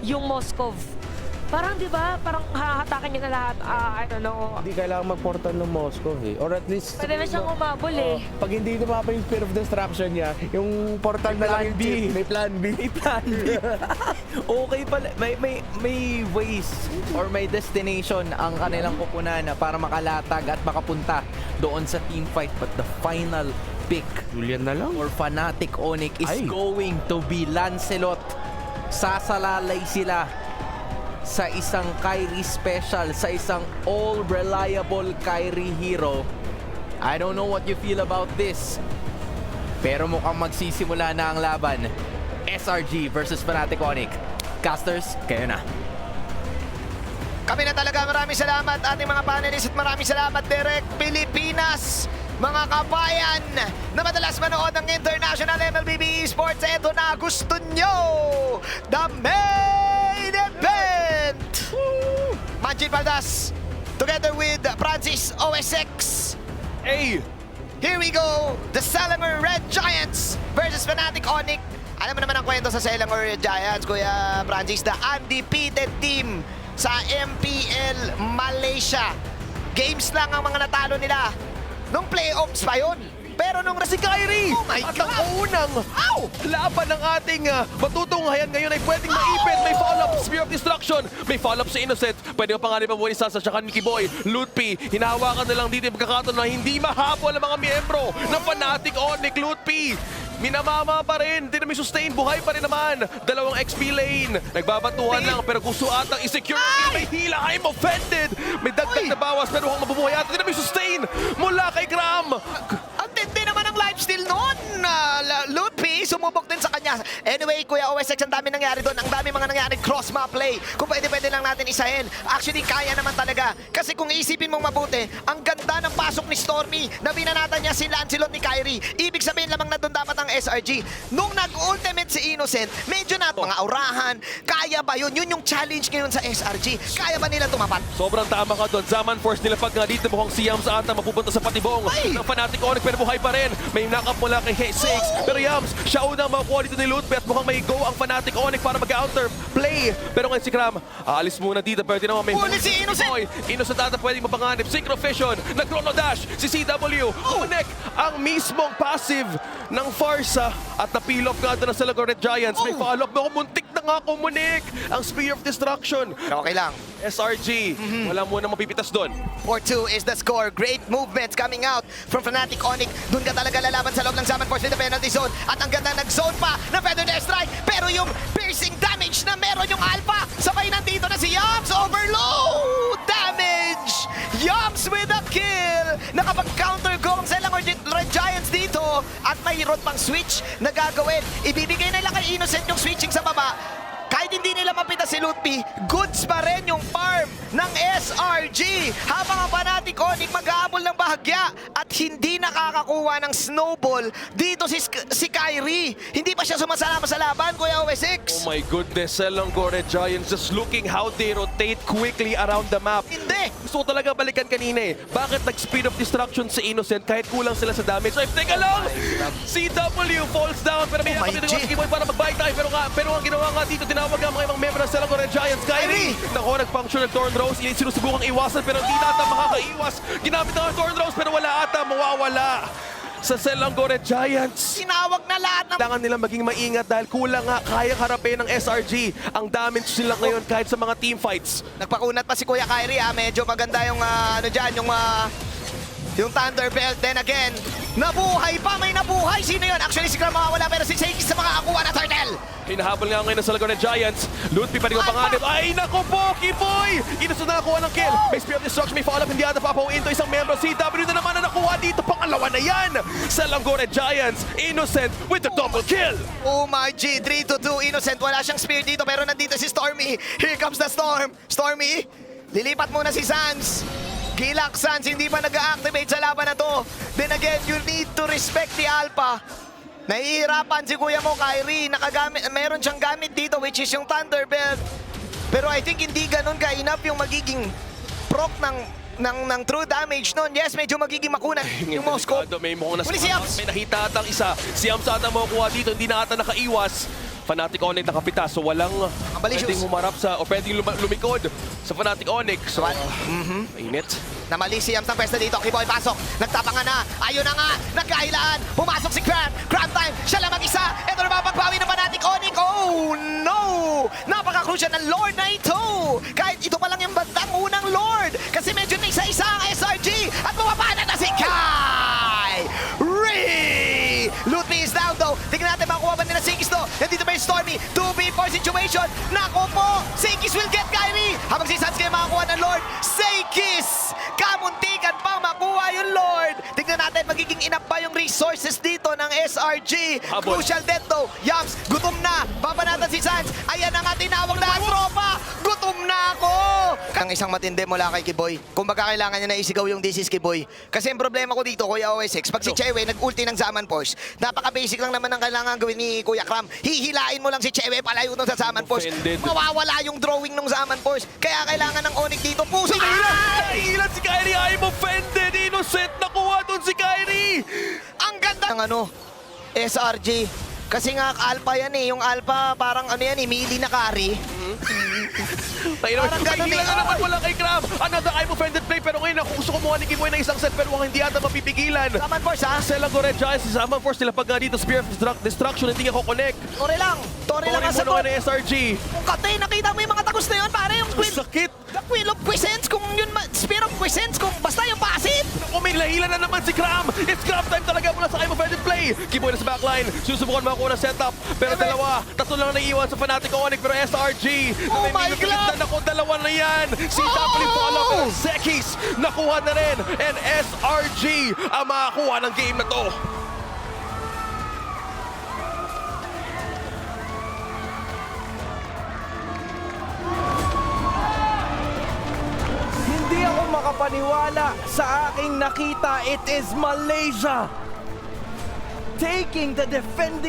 yung Moskov. Parang, di ba? Parang hahatakin niya na lahat. I don't know. Hindi kailangan mag-portal ng Moscow eh. Or at least... Pwede na siyang umabol eh. Pag hindi tumapa yung Spear of Destruction niya, yung portal na lang yung chip. May plan B. May plan B. Okay pala. May ways or may destination ang kanilang kukunan na para makalatag at makapunta doon sa team fight. But the final pick Julian na lang. for Fnatic Onyx is Ay. going to be Lancelot. Sasalalay sila sa isang Kyrie special, sa isang all-reliable Kyrie hero. I don't know what you feel about this, pero mukhang magsisimula na ang laban. SRG versus Fnatic Onyx. Casters, kayo na. Kami na talaga, maraming salamat ating mga panelists at maraming salamat Direct Pilipinas. Mga kabayan na madalas manood ng International MLBB Esports, eto na, gusto nyo the main event! Manjin Valdas together with Francis OSX. Hey! Here we go, the Selangor Red Giants versus Fnatic Onyx. Alam mo naman ang kwento sa Selangor Red Giants, Kuya Francis, the undefeated team sa MPL Malaysia. Games lang ang mga natalo nila. Nung playoffs pa yun. Pero nung Si Kyrie! Oh my At God! ang unang laban ng ating matutunghayan ngayon ay pwedeng maipit. May follow-up, Spear of Destruction. May follow-up sa Innocent. Pwede mo pangalan pa mo isa sa tsaka Mickey Boy, Lutpi. Hinahawakan na lang dito yung pagkakataon na hindi mahabol ang mga miyembro ng Fnatic Onyx. Lutpi, minamama pa rin. Hindi na may sustain. Buhay pa rin naman. Dalawang XP lane. Nagbabatuhan lang pero gusto atang i-secure. May hila. I'm offended. May dagdag na bawas pero mukhang mabubuhay at hindi na may sustain mula kay Gram. ang tindi naman ang lifesteal noon. Lutpi, sumubok din sa kanya. Anyway, Kuya OSX, ang dami nangyari doon. Ang dami mga nangyari cross-map play. Kung pwede lang natin isahin. Actually, kaya naman talaga. Kasi kung isipin mong mabuti, ang ganda ng pasok ni Stormy na binanatan niya si Lancelot ni Kyrie. Ibig sabihin lamang na doon dapat ang SRG. Nung nag-ultimate si Innocent, medyo na mga aurahan. Kaya ba yun? Yun yung challenge ngayon sa SRG. Kaya ba nila tumapat? Sobrang tama ka doon. Zaman Force nila pag nga dito mukhang si Yams ata mapupunta sa patibong Ay! ng Fnatic Onyx pero buhay pa rin. May knock-up mula kay Six. Pero Yams, siya unang makuha dito ni Lutpi at mukhang may go ang Fnatic Onyx para mag-counter play. Pero ngayon si Kram, aalis muna dito. Pwede naman may Huli si Innocent! Boy. Innocent ata pwedeng mapanganib. Synchro Fission, nag-chrono dash. Si CW, unek ang mismong passive ng Farsa at na-peel off nga doon ng Selangor Red Giants. May follow-up na muntik na nga kumunik ang Spear of Destruction. Pero okay lang. SRG, wala muna mapipitas doon. 4-2 is the score. Great movements coming out from Fnatic Onyx. Doon ka talaga lalaban sa loob ng Zaman Force in the penalty zone. At ang ganda nag-zone pa na Feather Air Strike. Pero yung piercing damage na meron yung Alpha. Sabay nandito na si Yams. Overload damage. Yams with a kill. Nakapag-counter go ang Selangor Red Giants dito. At mayroon pang switch na gagawin. Ibibigay nila kay Innocent yung switching sa baba. Kahit hindi nila mapita si Lutpi, goods pa rin yung farm ng SRG. Habang ang Fnatic Onyx mag-aabol ng bahagya at hindi nakakakuha ng snowball dito si Kyrie. Hindi pa siya sumasama sa laban, Kuya OSX. Oh my goodness, Selangor Red Giants just looking how they rotate quickly around the map. Hindi. Gusto ko talaga balikan kanina eh. Bakit nag-speed of destruction si Innocent kahit kulang sila sa damage? Ay, teka lang! CW falls down pero may Oh my nakapit G. ng Boy para mag-buy time. Pero ang ginawa nga dito, tinawag ang mga ibang member ng Selangor Red Giants. Kyrie! Nako, nag-function ng Thorn Rose. Sinusubukang iwasan pero hindi ata makakaiwas. Ginamit na ang Thorn Rose pero wala ata mawawala sa Selangor Red Giants. Sinawag na lahat ng... Kailangan nila maging maingat dahil kulang nga kayang harapin ng SRG. Ang damage nila ngayon kahit sa mga team fights. Nagpakunat pa si Kuya Kyrie, ha. Medyo maganda yung ano dyan, yung Thunderbelt. Then again, nabuhay pa, may nabuhay. Sino yun? Actually, si Gram mawawala pero si Seikis sa makakakuha na turtle. Hinahabol nga ngayon ng Selangor Red Giants. Lutpi pa rin ang panganib. Ay, nako po, Kiboy! Inusunod na nakuha ng kill. May Spear of Destruction, may follow-up. Hindi ata papawin to isang membro. CW na naman na nakuha dito. Pangalawa na yan. Selangor Red Giants, Innocent with the double kill. Oh my G, 3-2 Innocent. Wala siyang spear dito pero nandito si Stormy. Here comes the Storm. Stormy, lilipat muna si Sans. Gilak Sans, hindi pa nag-activate sa laban na to. Then again, you need to respect the Alpha. Nahihirapan si kuya mo, Kyrie. Meron siyang gamit dito which is yung Thunderbelt. Pero I think hindi ganun ka-enough yung magiging proc ng true damage nun. Yes, medyo magiging makunan yung Moscow. May mukhang Huli si Yams. May nakita atang isa. Si Yams ata makukuha dito. Hindi na ata nakaiwas. Fnatic Onyx nakapita, so walang Balicious. pwedeng humarap sa, o pwedeng lumikod sa Fnatic Onyx. So, mainit. Namali si Yams ng pesta dito. Kiboy pasok. Nagtapangan na. Ayun na nga. Nagkahilaan. Pumasok si Cram. Cram time. Siya lang mag-isa. Ito na mapagbawi ng Fnatic Onyx. Oh no! Napaka-crucial ng Lord na ito. Kahit ito pa lang yung bandang unang Lord. Kasi medyo na isa-isa ang SRG. At bumapana na si Kai! Lootme is down though. Tingnan natin makuha ba nila Sigis to. Nandito ba yung Stormy? 2v4 situation. Nako po. Sigis will get Kyrie. Habang si Sans kayo makakuha ng Lord. Sigis! Kamuntikan pang makuha yung Lord. Tingnan natin magiging enough ba yung resources dito ng SRG. Habol. Crucial death though. Yams, gutom na. Babanatan si Sans. Ayan na nga tinawag na ang tropa. Gutom na ako. Ang isang matindi mula kay Kiboy. Kung baka kailangan niya na isigaw yung this is Kiboy. Kasi ang problema ko dito, Kuya OSX, pag si Chewe nag-ulti ng Zaman Force, napaka-basic lang naman ang kailangan gawin ni Kuya Cram. Hihilain mo lang si Chewe palayo nun sa Zaman Force. Offended. Mawawala yung drawing ng Zaman Force. Kaya kailangan ng Onyx dito. Puso! Ilan si Kyrie, I'm offended! Innocent, nakuha dun si Kyrie! Ang ganda ng ano, SRG. Kasi nga alpha yan eh. Yung alpha parang ano yan eh, melee na carry. Parang ganun Pigilan eh. na naman wala kay Cram. Another I'm offended play, pero ngayon ako gusto kumuha ni Kiboy ng isang set, pero hindi ata mapipigilan. Zaman Force ha? Sela Goreja, si Zaman Force nila pag nga dito, Spear of Destruction, hindi niya ko-connect. Tore lang. Tore lang Tori sa mo naman ng SRG. Kung katay, nakita mo yung mga tagos na yun, pare yung Quill. Sakit. The Quill of Quiescence, kung yun, Spear of Quiescence, kung basta yung passive. Naku, may lahila na naman si Cram. It's Cram time talaga mula sa I'm offended play. Kiboy na sa backline, susubukan makakuha ng setup. Pero dalawa, tatlo lang naiiwan sa Fnatic Onyx, pero SRG. Oh my God! Naku, dalawa na yan. Si Tapoli follow up, Zekis, nakuha na rin. And SRG ang makakuha ng game na to. Hindi ako makapaniwala sa aking nakita. It is Malaysia taking the defending